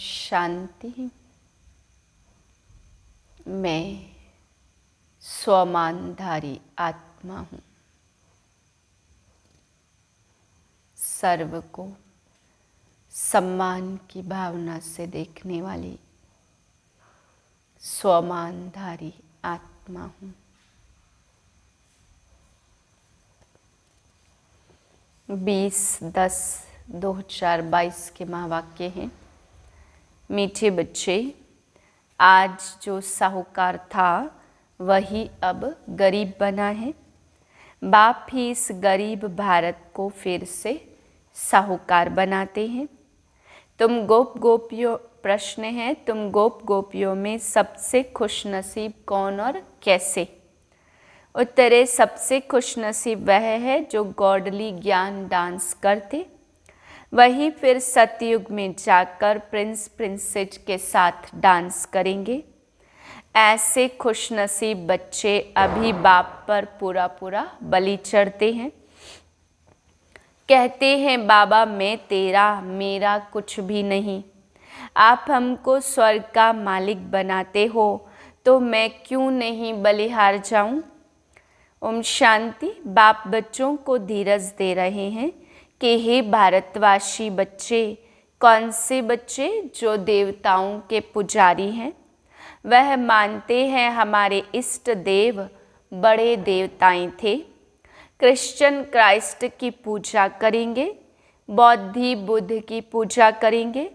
शांति। मैं स्वमानधारी आत्मा हूँ। सर्व को सम्मान की भावना से देखने वाली स्वमानधारी आत्मा हूँ। 20/10/2022 के महावाक्य हैं। मीठे बच्चे, आज जो साहूकार था वही अब गरीब बना है। बाप ही इस गरीब भारत को फिर से साहूकार बनाते हैं। तुम गोप गोपियों, प्रश्न है, तुम गोप गोपियों में सबसे खुशनसीब कौन और कैसे? उत्तरे, सबसे खुशनसीब वह है जो गॉडली ज्ञान डांस करते। वही फिर सतयुग में जाकर प्रिंस प्रिंसेस के साथ डांस करेंगे। ऐसे खुशनसीब बच्चे अभी बाप पर पूरा पूरा बलि चढ़ते हैं। कहते हैं, बाबा मैं तेरा, मेरा कुछ भी नहीं। आप हमको स्वर्ग का मालिक बनाते हो तो मैं क्यों नहीं बलिहार जाऊं? ओम शांति। बाप बच्चों को धीरज दे रहे हैं कि हे भारतवासी बच्चे, कौन से बच्चे? जो देवताओं के पुजारी हैं। वह मानते हैं हमारे इष्ट देव बड़े देवताएं थे। क्रिश्चियन क्राइस्ट की पूजा करेंगे, बौद्धि बुद्ध की पूजा करेंगे,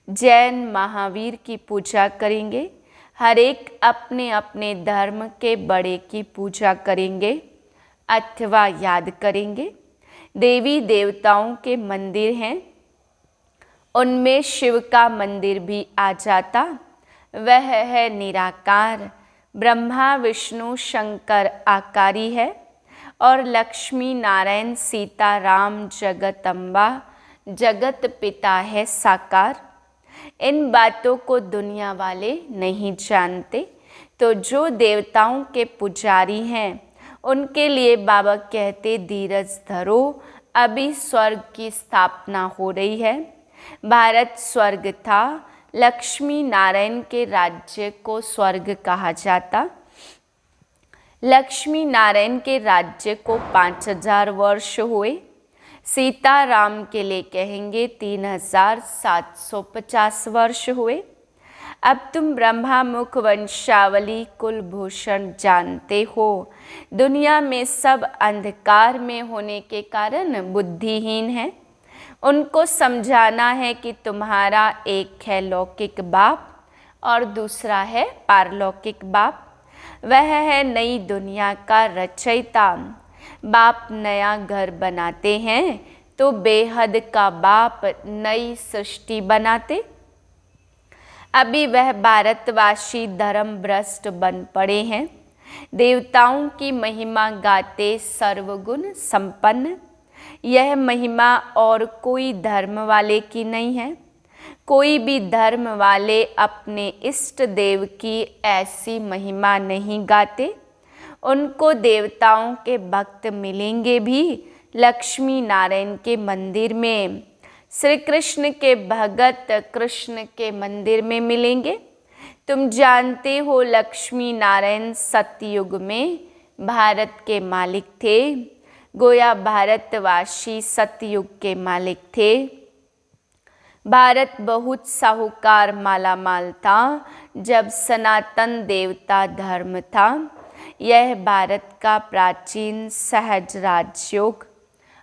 जैन महावीर की पूजा करेंगे। हर एक अपने अपने धर्म के बड़े की पूजा करेंगे अथवा याद करेंगे। देवी देवताओं के मंदिर हैं, उनमें शिव का मंदिर भी आ जाता। वह है निराकार, ब्रह्मा विष्णु शंकर आकारी है और लक्ष्मी नारायण सीता राम जगदम्बा जगत पिता है साकार। इन बातों को दुनिया वाले नहीं जानते। तो जो देवताओं के पुजारी हैं उनके लिए बाबा कहते, धीरज धरो, अभी स्वर्ग की स्थापना हो रही है। भारत स्वर्ग था। लक्ष्मी नारायण के राज्य को स्वर्ग कहा जाता। लक्ष्मी नारायण के राज्य को 5000 वर्ष हुए। सीता राम के लिए कहेंगे 3750 वर्ष हुए। अब तुम ब्रह्मा मुख वंशावली कुलभूषण जानते हो। दुनिया में सब अंधकार में होने के कारण बुद्धिहीन है। उनको समझाना है कि तुम्हारा एक है लौकिक बाप और दूसरा है पारलौकिक बाप। वह है नई दुनिया का रचयिता। बाप नया घर बनाते हैं तो बेहद का बाप नई सृष्टि बनाते। अभी वह भारतवासी धर्म भ्रष्ट बन पड़े हैं। देवताओं की महिमा गाते सर्वगुण संपन्न। यह महिमा और कोई धर्म वाले की नहीं है। कोई भी धर्म वाले अपने इष्ट देव की ऐसी महिमा नहीं गाते। उनको देवताओं के भक्त मिलेंगे भी लक्ष्मी नारायण के मंदिर में। श्री कृष्ण के भगत कृष्ण के मंदिर में मिलेंगे। तुम जानते हो लक्ष्मी नारायण सतयुग में भारत के मालिक थे। गोया भारतवासी सतयुग के मालिक थे। भारत बहुत साहूकार मालामाल था जब सनातन देवता धर्म था। यह भारत का प्राचीन सहज राजयोग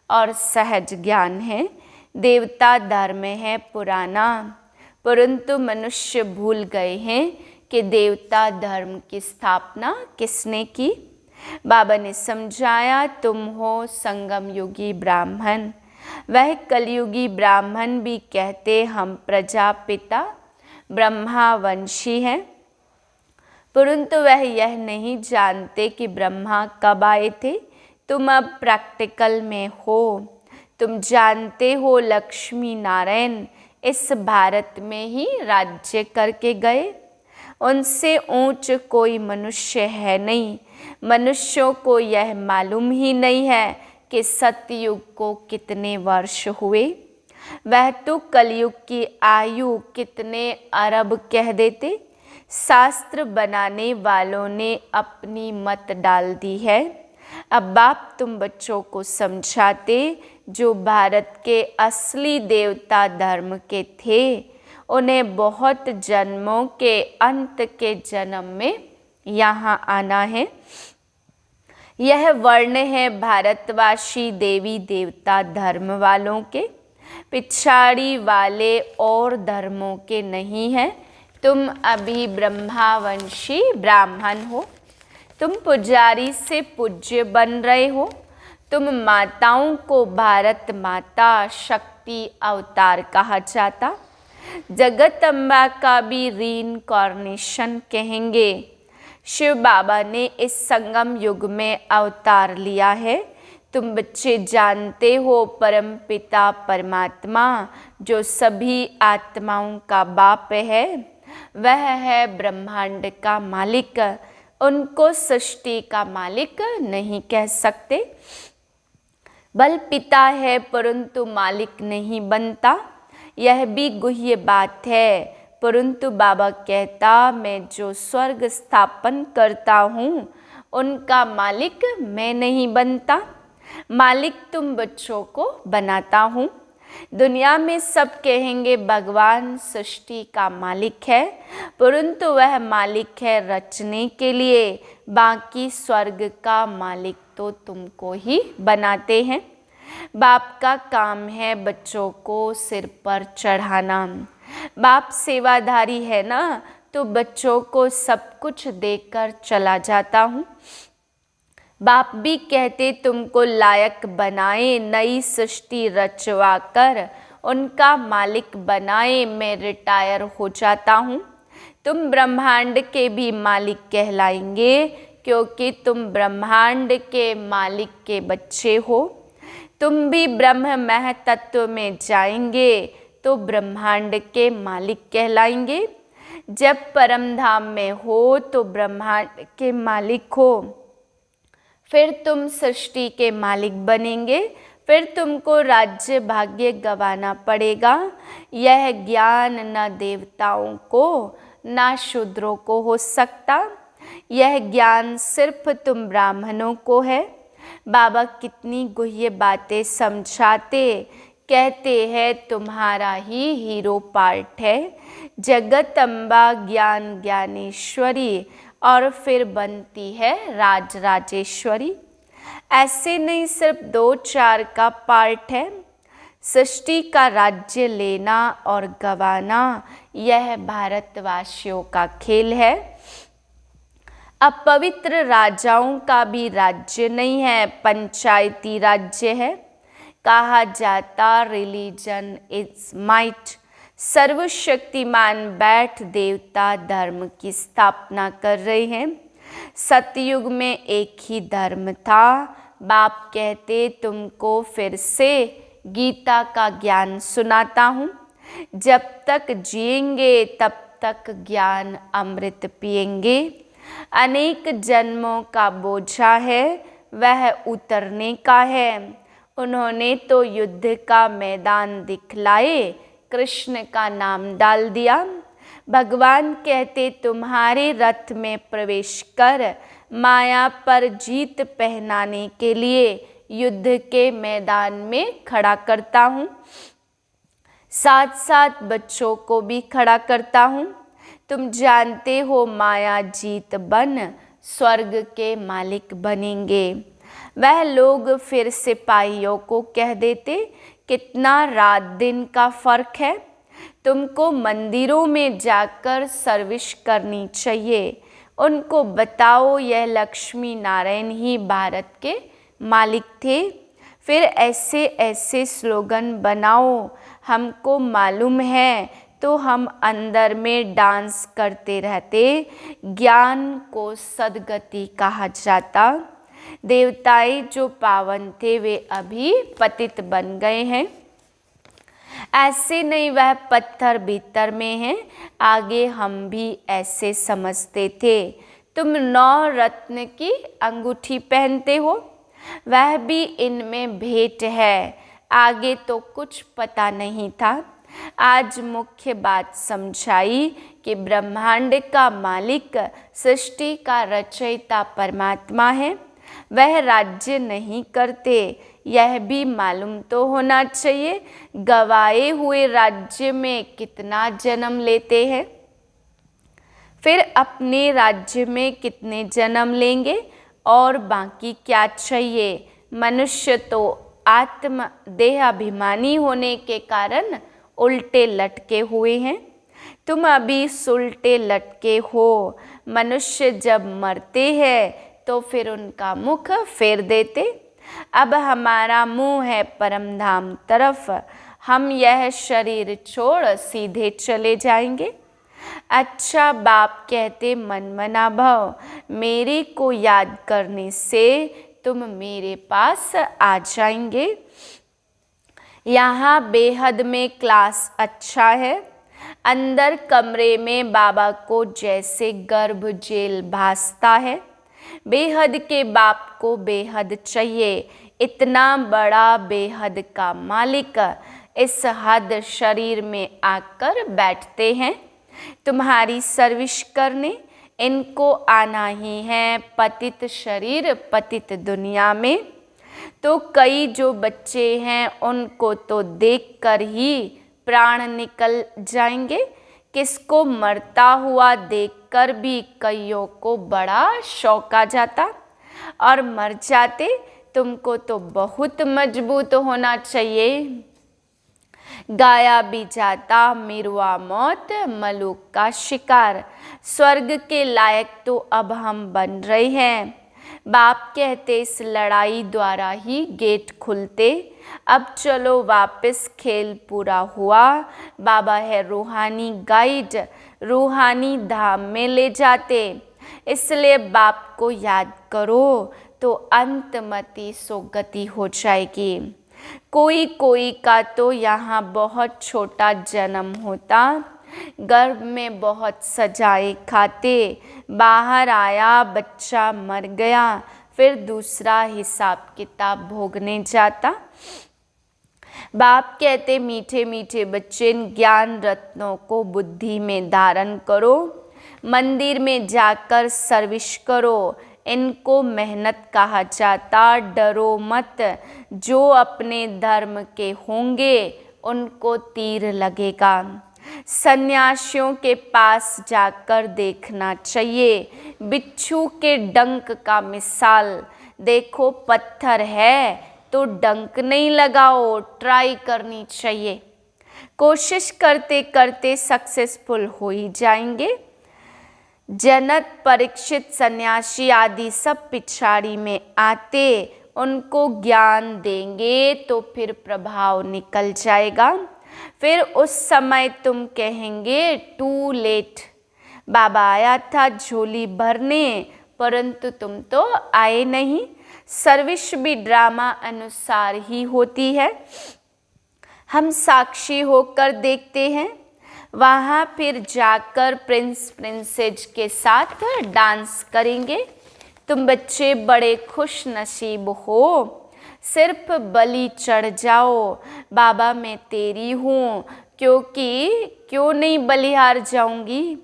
और सहज ज्ञान है। देवता धर्म है पुराना, परंतु मनुष्य भूल गए हैं कि देवता धर्म की स्थापना किसने की। बाबा ने समझाया, तुम हो संगम युगी ब्राह्मण। वह कलयुगी ब्राह्मण भी कहते हम प्रजापिता ब्रह्मावंशी हैं, परंतु वह यह नहीं जानते कि ब्रह्मा कब आए थे। तुम अब प्रैक्टिकल में हो। तुम जानते हो लक्ष्मी नारायण इस भारत में ही राज्य करके गए। उनसे ऊंच कोई मनुष्य है नहीं। मनुष्यों को यह मालूम ही नहीं है कि सतयुग को कितने वर्ष हुए। वह तो कलयुग की आयु कितने अरब कह देते। शास्त्र बनाने वालों ने अपनी मत डाल दी है। अब बाप तुम बच्चों को समझाते जो भारत के असली देवता धर्म के थे, उन्हें बहुत जन्मों के अंत के जन्म में यहाँ आना है। यह वर्ण है भारतवासी देवी देवता धर्म वालों के, पिछाड़ी वाले और धर्मों के नहीं है। तुम अभी ब्रह्मावंशी ब्राह्मण हो, तुम पुजारी से पूज्य बन रहे हो। तुम माताओं को भारत माता शक्ति अवतार कहा जाता। जगत अम्बा का भी रीइंकार्नेशन कहेंगे। शिव बाबा ने इस संगम युग में अवतार लिया है। तुम बच्चे जानते हो परम पिता परमात्मा जो सभी आत्माओं का बाप है, वह है ब्रह्मांड का मालिक। उनको सृष्टि का मालिक नहीं कह सकते। बल पिता है परंतु मालिक नहीं बनता, यह भी गुह्य बात है। परंतु बाबा कहता मैं जो स्वर्ग स्थापन करता हूँ उनका मालिक मैं नहीं बनता। मालिक तुम बच्चों को बनाता हूँ। दुनिया में सब कहेंगे भगवान सृष्टि का मालिक है, परंतु वह मालिक है रचने के लिए। बाकी स्वर्ग का मालिक तो तुमको ही बनाते हैं। बाप का काम है बच्चों को सिर पर चढ़ाना। बाप सेवाधारी है ना, तो बच्चों को सब कुछ देकर चला जाता हूँ। बाप भी कहते तुमको लायक बनाए, नई सृष्टि रचवा कर उनका मालिक बनाए, मैं रिटायर हो जाता हूँ। तुम ब्रह्मांड के भी मालिक कहलाएंगे क्योंकि तुम ब्रह्मांड के मालिक के बच्चे हो। तुम भी ब्रह्म मह तत्व में जाएंगे तो ब्रह्मांड के मालिक कहलाएंगे। जब परम धाम में हो तो ब्रह्मांड के मालिक हो, फिर तुम सृष्टि के मालिक बनेंगे। फिर तुमको राज्य भाग्य गंवाना पड़ेगा। यह ज्ञान न देवताओं को न शूद्रों को हो सकता, यह ज्ञान सिर्फ तुम ब्राह्मणों को है। बाबा कितनी गुह्य बातें समझाते, कहते हैं तुम्हारा ही हीरो पार्ट है। जगत अम्बा ज्ञान ज्ञानेश्वरी और फिर बनती है राज राजेश्वरी। ऐसे नहीं सिर्फ 2-4 का पार्ट है। सृष्टि का राज्य लेना और गंवाना यह भारतवासियों का खेल है। अब पवित्र राजाओं का भी राज्य नहीं है, पंचायती राज्य है। कहा जाता रिलीजन इज माइट। सर्वशक्तिमान बैठ देवता धर्म की स्थापना कर रहे हैं। सतयुग में एक ही धर्म था। बाप कहते तुमको फिर से गीता का ज्ञान सुनाता हूँ। जब तक जिएंगे तब तक ज्ञान अमृत पिएंगे। अनेक जन्मों का बोझा है वह उतरने का है। उन्होंने तो युद्ध का मैदान दिखलाए, कृष्ण का नाम डाल दिया। भगवान कहते तुम्हारे रथ में प्रवेश कर माया पर जीत पहनाने के लिए युद्ध के मैदान में खड़ा करता हूँ। साथ साथ बच्चों को भी खड़ा करता हूँ। तुम जानते हो माया जीत बन स्वर्ग के मालिक बनेंगे। वह लोग फिर सिपाहियों को कह देते कितना रात दिन का फर्क है। तुमको मंदिरों में जाकर सर्विस करनी चाहिए। उनको बताओ यह लक्ष्मी नारायण ही भारत के मालिक थे। फिर ऐसे ऐसे स्लोगन बनाओ, हमको मालूम है, तो हम अंदर में डांस करते रहते। ज्ञान को सद्गति कहा जाता। देवताएं जो पावन थे वे अभी पतित बन गए हैं। ऐसे नहीं वह पत्थर भीतर में है। आगे हम भी ऐसे समझते थे। तुम 9 रत्न की अंगूठी पहनते हो, वह भी इनमें भेंट है। आगे तो कुछ पता नहीं था। आज मुख्य बात समझाई कि ब्रह्मांड का मालिक, सृष्टि का रचयिता परमात्मा है। वह राज्य नहीं करते, यह भी मालूम तो होना चाहिए। गवाए हुए राज्य में कितना जन्म लेते हैं, फिर अपने राज्य में कितने जन्म लेंगे और बाकी क्या चाहिए। मनुष्य तो आत्म देहाभिमानी होने के कारण उल्टे लटके हुए हैं। तुम अभी सुलटे लटके हो। मनुष्य जब मरते हैं तो फिर उनका मुख फेर देते। अब हमारा मुंह है परमधाम तरफ, हम यह शरीर छोड़ सीधे चले जाएंगे। अच्छा बाप कहते, मनमना भव, मेरे को याद करने से तुम मेरे पास आ जाएंगे। यहाँ बेहद में क्लास अच्छा है। अंदर कमरे में बाबा को जैसे गर्भ जेल भासता है। बेहद के बाप को बेहद चाहिए। इतना बड़ा बेहद का मालिक इस हद शरीर में आकर बैठते हैं तुम्हारी सर्विस करने। इनको आना ही है पतित शरीर पतित दुनिया में। तो कई जो बच्चे हैं उनको तो देखकर ही प्राण निकल जाएंगे। किसको मरता हुआ देखकर भी कईयों को बड़ा शौक आ जाता और मर जाते। तुमको तो बहुत मजबूत होना चाहिए। गाया भी जाता मिरवा मौत मलूक का शिकार। स्वर्ग के लायक तो अब हम बन रहे हैं। बाप कहते इस लड़ाई द्वारा ही गेट खुलते। अब चलो वापस खेल पूरा हुआ। बाबा है रूहानी गाइड, रूहानी धाम में ले जाते। इसलिए बाप को याद करो तो अंतमति सोगति हो जाएगी। कोई कोई का तो यहाँ बहुत छोटा जन्म होता, गर्भ में बहुत सजाए खाते, बाहर आया बच्चा मर गया, फिर दूसरा हिसाब किताब भोगने जाता। बाप कहते मीठे मीठे बच्चे, इन ज्ञान रत्नों को बुद्धि में धारण करो, मंदिर में जाकर सर्विस करो। इनको मेहनत कहा जाता। डरो मत, जो अपने धर्म के होंगे उनको तीर लगेगा। सन्यासियों के पास जाकर देखना चाहिए। बिच्छू के डंक का मिसाल देखो। पत्थर है तो डंक नहीं लगाओ, ट्राई करनी चाहिए। कोशिश करते करते सक्सेसफुल हो ही जाएंगे। जनक, परीक्षित, सन्यासी आदि सब पिछाड़ी में आते। उनको ज्ञान देंगे तो फिर प्रभाव निकल जाएगा। फिर उस समय तुम कहेंगे टू लेट। बाबा आया था झोली भरने, परंतु तुम तो आए नहीं। सर्विस भी ड्रामा अनुसार ही होती है। हम साक्षी होकर देखते हैं। वहाँ फिर जाकर प्रिंस प्रिंसेस के साथ डांस करेंगे। तुम बच्चे बड़े खुश नसीब हो। सिर्फ बलि चढ़ जाओ, बाबा मैं तेरी हूँ, क्यों नहीं बलिहार जाऊंगी।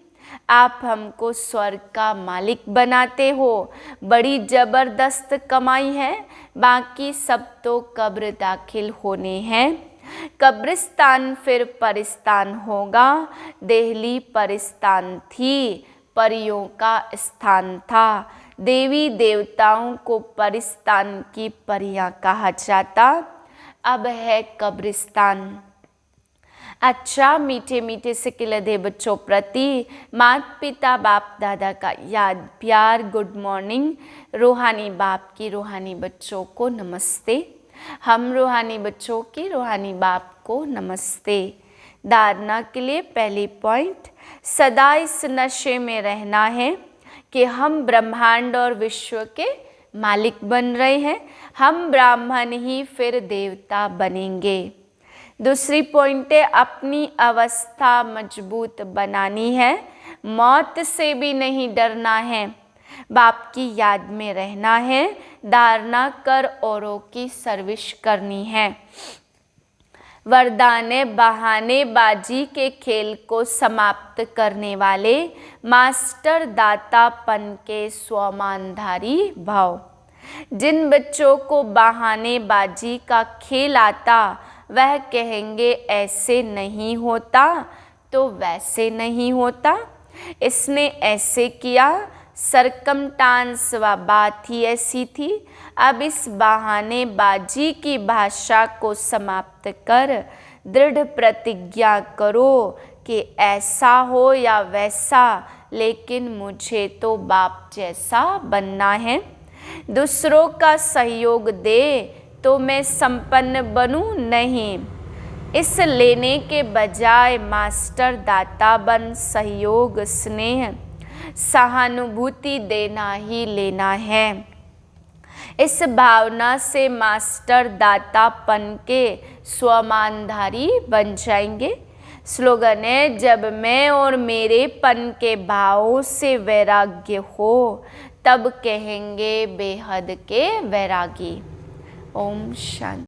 आप हमको स्वर्ग का मालिक बनाते हो। बड़ी जबरदस्त कमाई है। बाकी सब तो कब्र दाखिल होने हैं। कब्रिस्तान फिर परिस्तान होगा। देहली परिस्तान थी, परियों का स्थान था। देवी देवताओं को परिस्तान की परियां कहा जाता। अब है कब्रिस्तान। अच्छा मीठे मीठे से किलधे बच्चों प्रति माता पिता बाप दादा का याद प्यार गुड मॉर्निंग। रूहानी बाप की रूहानी बच्चों को नमस्ते। हम रूहानी बच्चों की रूहानी बाप को नमस्ते। धारणा के लिए पहली पॉइंट, सदा इस नशे में रहना है कि हम ब्रह्मांड और विश्व के मालिक बन रहे हैं। हम ब्राह्मण ही फिर देवता बनेंगे। दूसरी पॉइंट है, अपनी अवस्था मजबूत बनानी है। मौत से भी नहीं डरना है। बाप की याद में रहना है। धारणा कर औरों की सर्विस करनी है। वरदान है बहानेबाजी के खेल को समाप्त करने वाले मास्टर दातापन के स्वमानधारी भाव। जिन बच्चों को बहानेबाजी का खेल आता वह कहेंगे ऐसे नहीं होता तो वैसे नहीं होता, इसने ऐसे किया, सरकमटांस व बात ही ऐसी थी। अब इस बहानेबाजी की भाषा को समाप्त कर दृढ़ प्रतिज्ञा करो कि ऐसा हो या वैसा, लेकिन मुझे तो बाप जैसा बनना है। दूसरों का सहयोग दे तो मैं संपन्न बनूं नहीं, इस लेने के बजाय मास्टर दाता बन सहयोग, स्नेह, सहानुभूति देना ही लेना है। इस भावना से मास्टर दातापन के स्वमानधारी बन जाएंगे। स्लोगन है, जब मैं और मेरेपन के भावों से वैराग्य हो तब कहेंगे बेहद के वैरागी। ओम शांति।